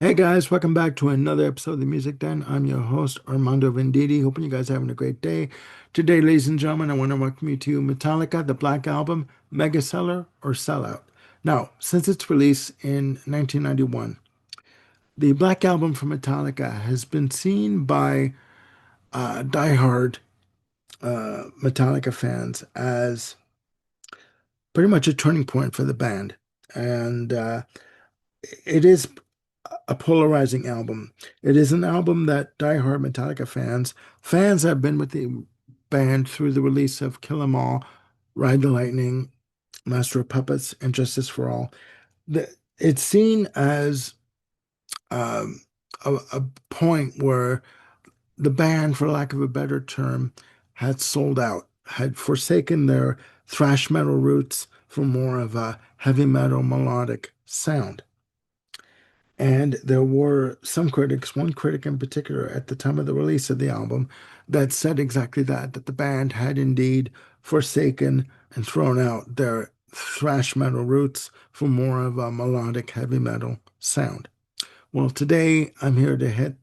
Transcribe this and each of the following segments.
Hey guys, welcome back to another episode of the Music Den. I'm your host, Armando Venditti. Hoping you guys are having a great day. Today, ladies and gentlemen, I want to welcome you to Metallica, the Black Album, Mega Seller or Sellout. Now, since its release in 1991, the Black Album from Metallica has been seen by diehard Metallica fans as pretty much a turning point for the band. And it is a polarizing album. It is an album that diehard Metallica fans have been with the band through the release of Kill 'Em All, Ride the Lightning, Master of Puppets, and Justice for All. It's seen as um, a point where the band, for lack of a better term, had sold out, had forsaken their thrash metal roots for more of a heavy metal melodic sound. And there were some critics, one critic in particular, at the time of the release of the album, that said exactly that the band had indeed forsaken and thrown out their thrash metal roots for more of a melodic heavy metal sound. Well, today I'm here to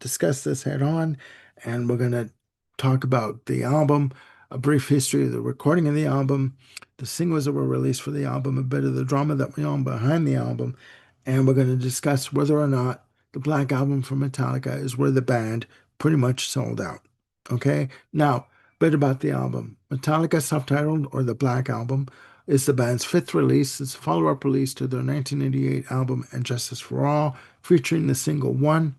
discuss this head on, and we're going to talk about the album, a brief history of the recording of the album, the singles that were released for the album, a bit of the drama that went on behind the album, and we're going to discuss whether or not the Black Album from Metallica is where the band pretty much sold out. Okay, now, a bit about the album. Metallica, subtitled, or the Black Album, is the band's fifth release. It's a follow-up release to their 1988 album And Justice for All, featuring the single One.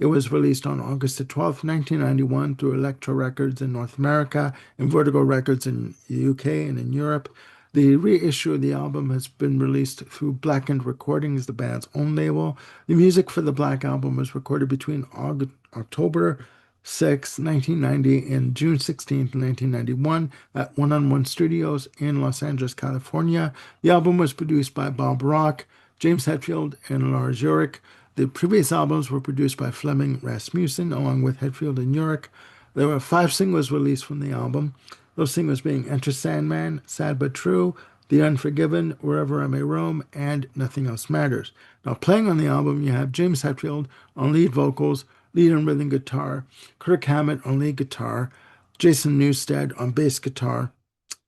It was released on August the 12th, 1991 through Elektra Records in North America and Vertigo Records in the UK and in Europe. The reissue of the album has been released through Blackened Recordings, the band's own label. The music for the Black Album was recorded between October 6, 1990 and June 16th, 1991 at One on One Studios in Los Angeles, California. The album was produced by Bob Rock, James Hetfield, and Lars Ulrich. The previous albums were produced by Flemming Rasmussen, along with Hetfield and Ulrich. There were five singles released from the album, those singles being Enter Sandman, Sad But True, The Unforgiven, Wherever I May Roam, and Nothing Else Matters. Now, playing on the album, you have James Hetfield on lead vocals, lead and rhythm guitar, Kirk Hammett on lead guitar, Jason Newsted on bass guitar,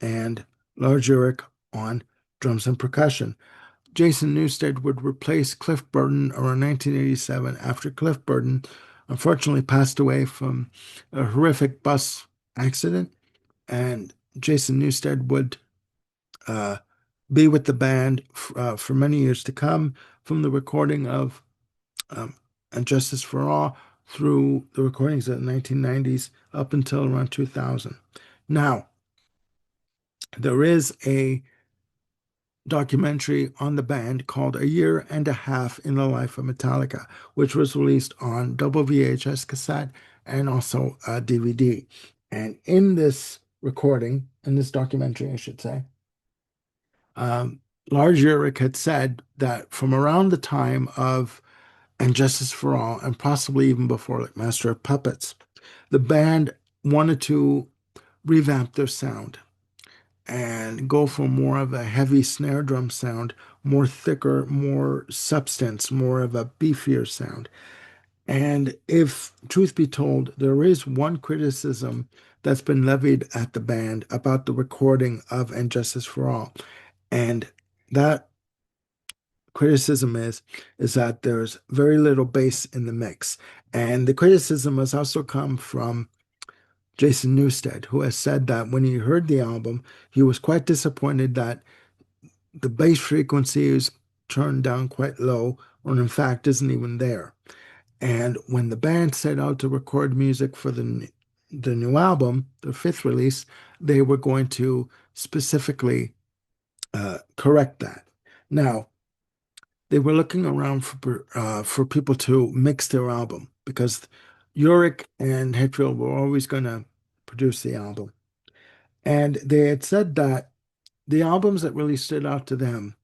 and Lars Ulrich on drums and percussion. Jason Newsted would replace Cliff Burton around 1987 after Cliff Burton unfortunately passed away from a horrific bus accident. And Jason Newsted would uh, be with the band for many years to come, from the recording of um, And Justice for All through the recordings of the 1990s up until around 2000. Now, there is a documentary on the band called A Year and a Half in the Life of Metallica, which was released on double VHS cassette and also DVD. And in this recording, in this documentary, I should say, um, Lars Ulrich had said that from around the time of And Justice for All, and possibly even before, like Master of Puppets, the band wanted to revamp their sound and go for more of a heavy snare drum sound, more thicker, more substance, more of a beefier sound. And if truth be told, there is one criticism that's been levied at the band about the recording of And Justice for All. And that criticism is that there's very little bass in the mix. And the criticism has also come from Jason Newsted, who has said that when he heard the album, he was quite disappointed that the bass frequency is turned down quite low, or in fact isn't even there. And when the band set out to record music for the new album, the fifth release, they were going to specifically correct that. Now, they were looking around for people to mix their album because Ulrich and Hetfield were always going to produce the album. And they had said that the albums that really stood out to them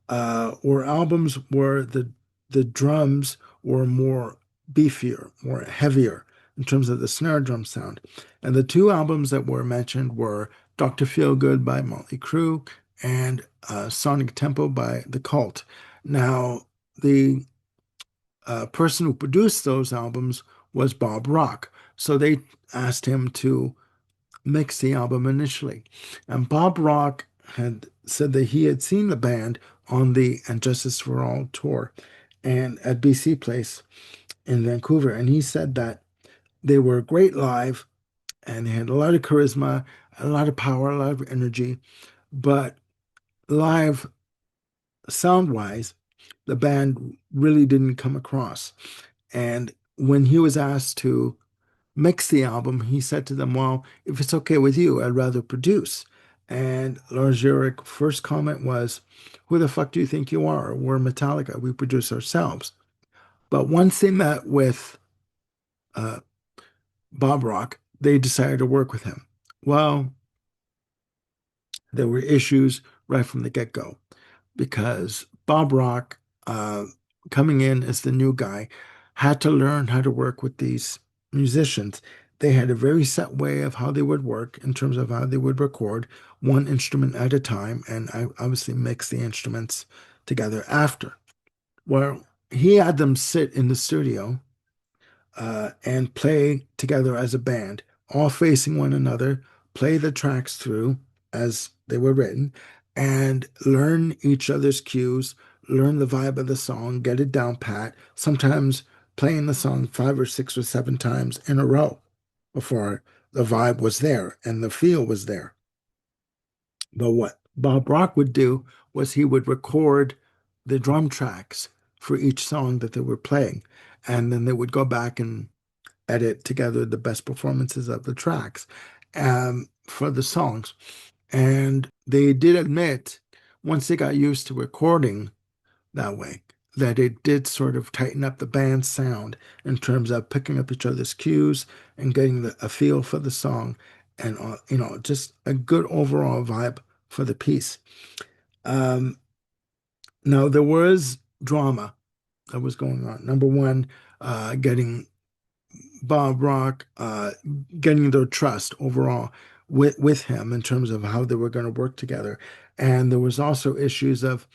were albums where the drums were more beefier, more heavier in terms of the snare drum sound. And the two albums that were mentioned were Dr. Feelgood by Motley Crue and Sonic Tempo by The Cult. Now, the person who produced those albums was Bob Rock. So they asked him to mix the album initially. And Bob Rock had said that he had seen the band on the And Justice for All tour and at BC Place in Vancouver. And he said that they were great live and they had a lot of charisma, a lot of power, a lot of energy. But live sound wise, the band really didn't come across. And when he was asked to mix the album, he said to them, well, if it's okay with you, I'd rather produce. And Lars Ulrich's first comment was, who the fuck do you think you are? We're Metallica. We produce ourselves. But once they met with uh, Bob Rock, they decided to work with him. Well, there were issues right from the get-go because Bob Rock, coming in as the new guy, had to learn how to work with these musicians. They had a very set way of how they would work in terms of how they would record one instrument at a time, and I obviously mix the instruments together after. Well, he had them sit in the studio and play together as a band, all facing one another, play the tracks through as they were written, and learn each other's cues, learn the vibe of the song, get it down pat, sometimes playing the song 5 or 6 or 7 times in a row before the vibe was there and the feel was there. But what Bob Rock would do was he would record the drum tracks for each song that they were playing. And then they would go back and edit together the best performances of the tracks for the songs. And they did admit, once they got used to recording that way, that it did sort of tighten up the band's sound in terms of picking up each other's cues and getting a feel for the song and, just a good overall vibe for the piece. Um, Now, there was drama that was going on. Number one, getting Bob Rock, getting their trust overall with him in terms of how they were going to work together. And there was also issues of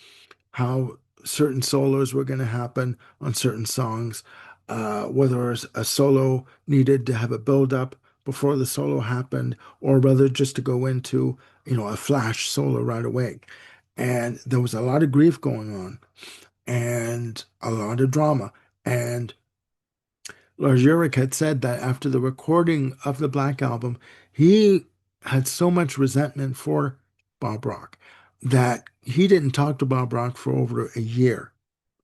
how certain solos were going to happen on certain songs, whether a solo needed to have a build up before the solo happened, or whether just to go into, a flash solo right away. And there was a lot of grief going on and a lot of drama. And Lars Ulrich had said that after the recording of the Black Album, he had so much resentment for Bob Rock that he didn't talk to Bob Rock for over a year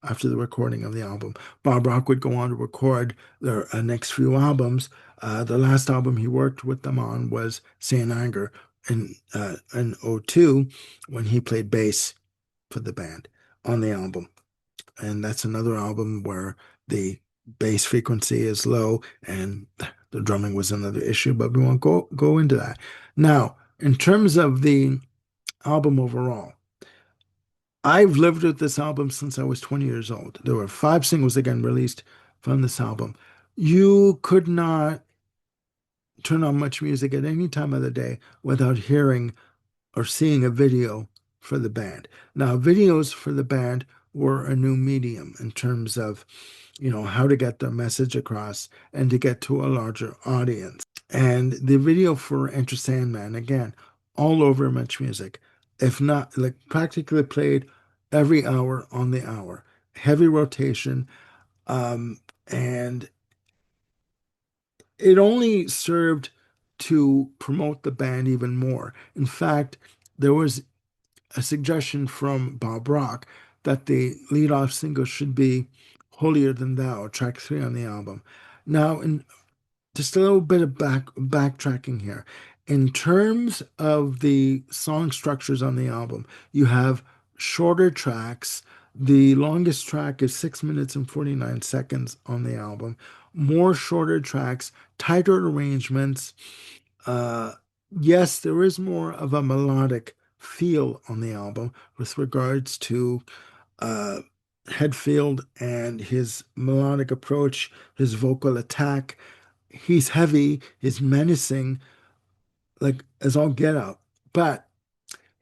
after the recording of the album. Bob Rock would go on to record their next few albums. The last album he worked with them on was Saint Anger in '02 when he played bass for the band on the album. And that's another album where the bass frequency is low and the drumming was another issue, but we won't go into that. Now, in terms of the album overall, I've lived with this album since I was 20 years old. There were 5 singles again released from this album. You could not turn on much music at any time of the day without hearing or seeing a video for the band. Now, videos for the band were a new medium in terms of, how to get their message across and to get to a larger audience. And the video for Enter Sandman, again, all over Much Music, if not like practically played every hour on the hour, heavy rotation, and it only served to promote the band even more. In fact, there was a suggestion from Bob Rock that the lead off single should be Holier Than Thou, track 3 on the album. Now, in just a little bit of backtracking here. In terms of the song structures on the album, you have shorter tracks. The longest track is 6 minutes and 49 seconds on the album. More shorter tracks, tighter arrangements. Uh, yes, there is more of a melodic feel on the album with regards to uh, Hetfield and his melodic approach, his vocal attack. He's heavy, he's menacing, like as all get out. But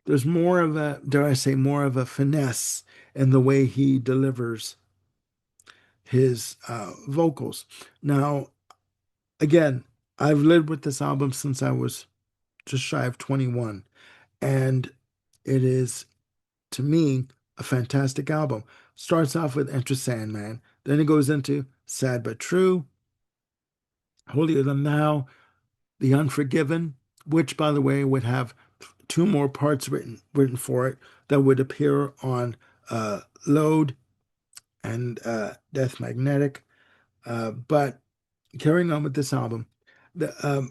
there's more of dare I say, more of a finesse in the way he delivers his vocals. Now, again, I've lived with this album since I was just shy of 21, and it is, to me, a fantastic album. Starts off with Enter Sandman, then it goes into Sad But True, Holier Than Thou, The Unforgiven, which, by the way, would have two more parts written for it that would appear on Load and Death Magnetic. But carrying on with this album,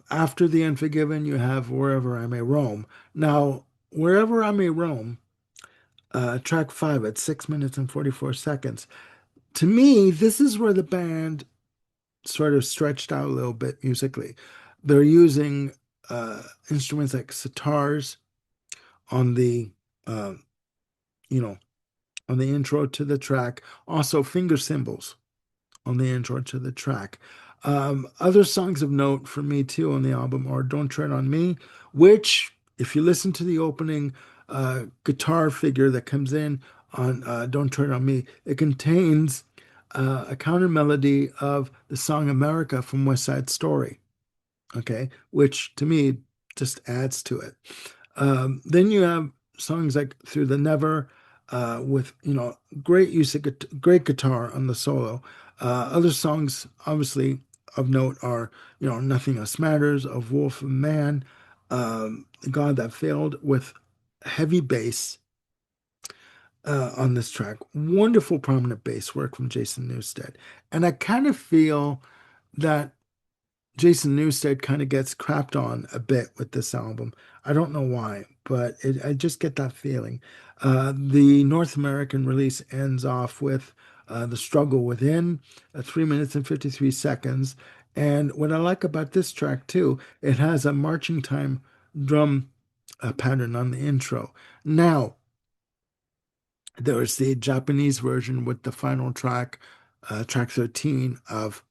after The Unforgiven, you have Wherever I May Roam. Now, Wherever I May Roam, track five at 6 minutes and 44 seconds. To me, this is where the band sort of stretched out a little bit musically. They're using instruments like sitars on the, uh, you know, on the intro to the track, also finger cymbals on the intro to the track. Other songs of note for me too on the album are Don't Tread on Me, which, if you listen to the opening guitar figure that comes in on Don't Tread on Me, it contains a counter melody of the song America from West Side Story, okay, which to me just adds to it. Then you have songs like Through the Never, with great use of great guitar on the solo. Other songs, obviously of note, are Nothing Else Matters, Of Wolf and Man, The God That Failed, with heavy bass on this track. Wonderful prominent bass work from Jason Newsted, and I kind of feel that Jason Newsted kind of gets crapped on a bit with this album. I don't know why, but I just get that feeling. The North American release ends off with The Struggle Within, 3 minutes and 53 seconds. And what I like about this track too, it has a marching time drum pattern on the intro. Now, there is the Japanese version with the final track, track 13 of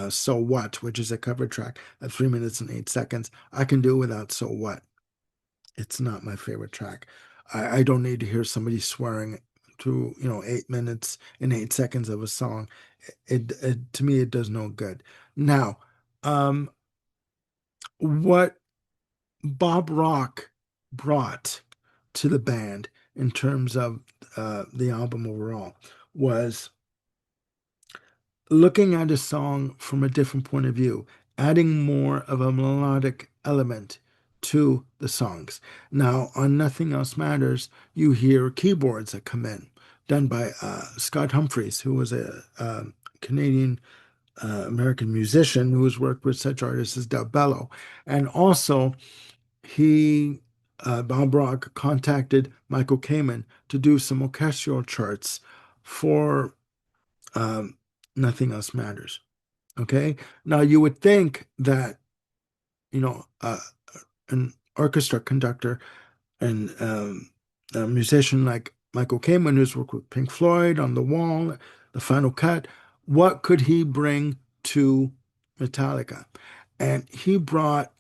So What, which is a cover track at 3 minutes and 8 seconds. I can do without So What. It's not my favorite track. I don't need to hear somebody swearing to 8 minutes and 8 seconds of a song. It to me, it does no good. Now, um, what Bob Rock brought to the band in terms of the album overall was looking at a song from a different point of view, adding more of a melodic element to the songs. Now, on Nothing Else Matters, you hear keyboards that come in, done by Scott Humphreys, who was a Canadian American musician who has worked with such artists as Del Bello. And also, Bob Rock contacted Michael Kamen to do some orchestral charts for um, Nothing Else Matters. Okay. Now you would think that, you know, uh, an orchestra conductor and a musician like Michael Kamen, who's worked with Pink Floyd, On the Wall, The Final Cut, what could he bring to Metallica? And he brought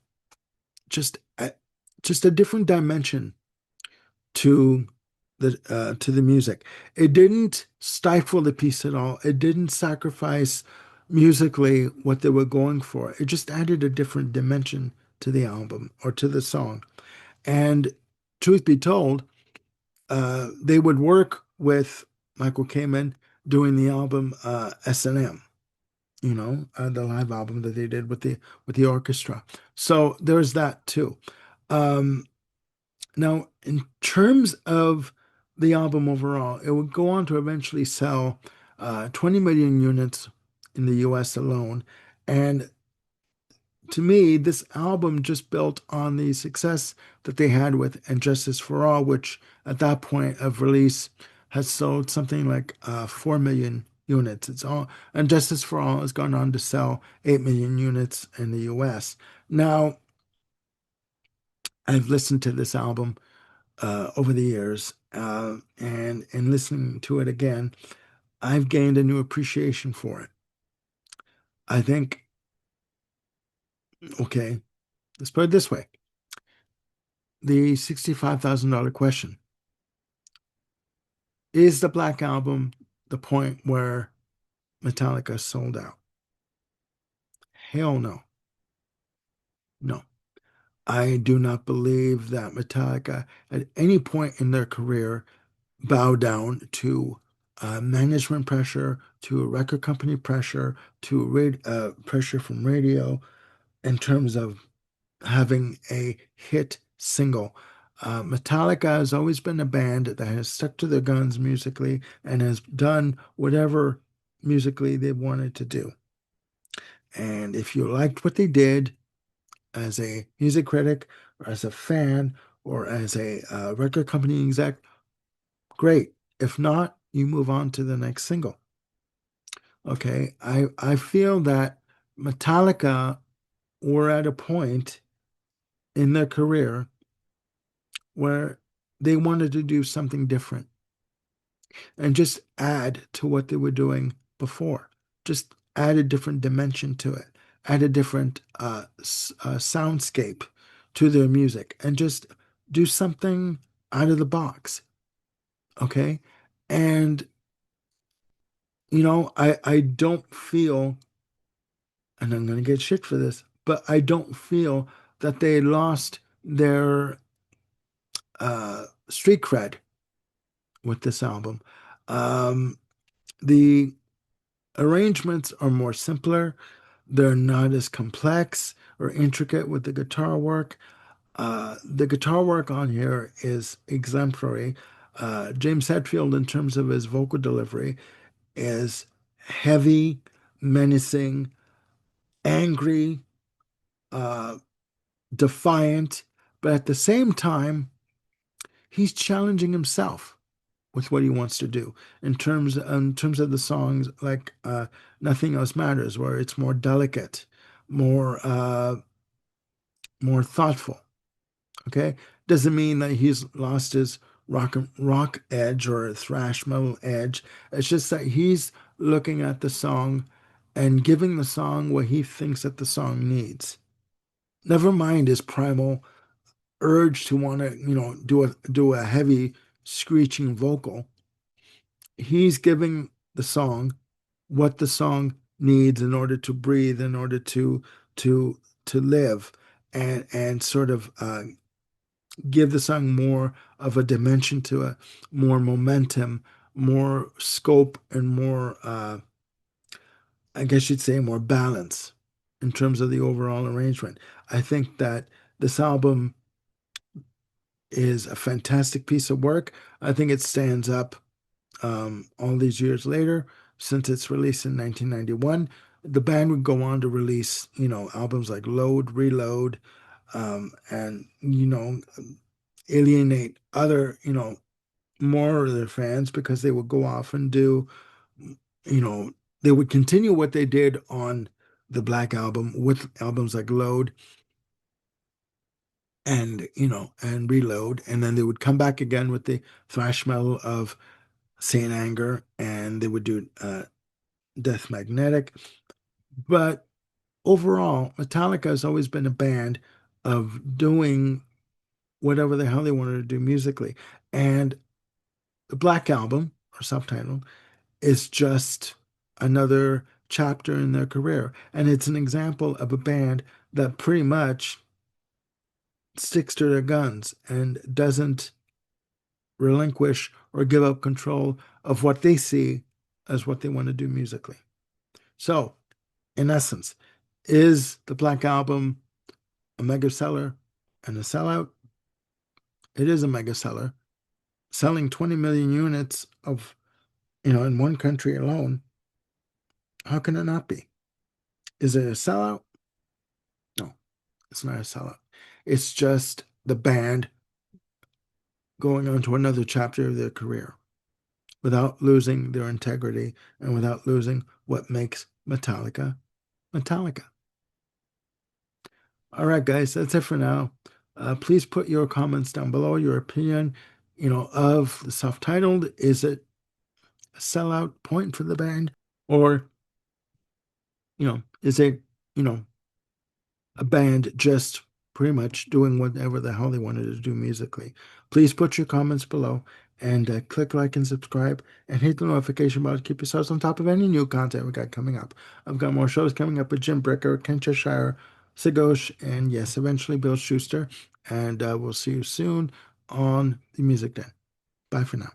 just a, just a different dimension to the music. It didn't stifle the piece at all. It didn't sacrifice musically what they were going for. It just added a different dimension to the album or to the song. And truth be told, they would work with Michael Kamen doing the album S&M, the live album that they did with the orchestra. So there's that too. Um, Now, in terms of the album overall, it would go on to eventually sell 20 million units in the US alone. And to me, this album just built on the success that they had with And Justice for All, which at that point of release has sold something like 4 million units. It's all, and Justice for All has gone on to sell 8 million units in the US. Now, I've listened to this album over the years. And in listening to it again, I've gained a new appreciation for it. I think, okay, let's put it this way. The $65,000 question. Is the Black Album the point where Metallica sold out. Hell no. No. I do not believe that Metallica at any point in their career bowed down to management pressure, to record company pressure, to pressure from radio in terms of having a hit single. Metallica has always been a band that has stuck to their guns musically and has done whatever musically they wanted to do. And if you liked what they did as a music critic, or as a fan, or as a record company exec, great. If not, you move on to the next single. Okay. I feel that Metallica were at a point in their career where they wanted to do something different and just add to what they were doing before. Just add a different dimension to it, add a different soundscape to their music, and just do something out of the box. Okay. And, I don't feel, and I'm going to get shit for this, but I don't feel that they lost their street cred with this album. Um, the arrangements are more simpler. They're not as complex or intricate with the guitar work. The guitar work on here is exemplary. James Hetfield, in terms of his vocal delivery, is heavy, menacing, angry, uh, defiant, but at the same time, he's challenging himself with what he wants to do in terms of the songs like Nothing Else Matters, where it's more delicate, more thoughtful. Okay, doesn't mean that he's lost his rock edge or thrash metal edge. It's just that he's looking at the song and giving the song what he thinks that the song needs. Never mind his primal urge to want to, do a heavy screeching vocal. He's giving the song what the song needs in order to breathe, in order to to live, and sort of give the song more of a dimension to it, more momentum, more scope, and more, I guess you'd say, more balance in terms of the overall arrangement. I think that this album is a fantastic piece of work. I think it stands up all these years later, since its release in 1991. The band would go on to release, albums like Load, Reload, and, alienate other, more of their fans because they would go off and do, you know, they would continue what they did on the Black Album with albums like Load and Reload, and then they would come back again with the thrash metal of Saint Anger, and they would do Death Magnetic. But overall, Metallica has always been a band of doing whatever the hell they wanted to do musically. And the Black Album, or subtitle, is just another chapter in their career. And it's an example of a band that pretty much sticks to their guns and doesn't relinquish or give up control of what they see as what they want to do musically. So, in essence, is the Black Album a mega seller and a sellout? It is a mega seller, selling 20 million units of, in one country alone. How can it not be? Is it a sellout? No, it's not a sellout. It's just the band going on to another chapter of their career without losing their integrity and without losing what makes Metallica Metallica. All right, guys, that's it for now. Please put your comments down below, your opinion, of the self-titled. Is it a sellout point for the band? Or, is it, you know, a band just pretty much doing whatever the hell they wanted to do musically? Please put your comments below. And click like and subscribe and hit the notification bell to keep yourselves on top of any new content we got coming up. I've got more shows coming up with Jim Bricker, Ken Cheshire, Sagosh, and yes, eventually Bill Schuster. And we'll see you soon on the Music Den. Bye for now.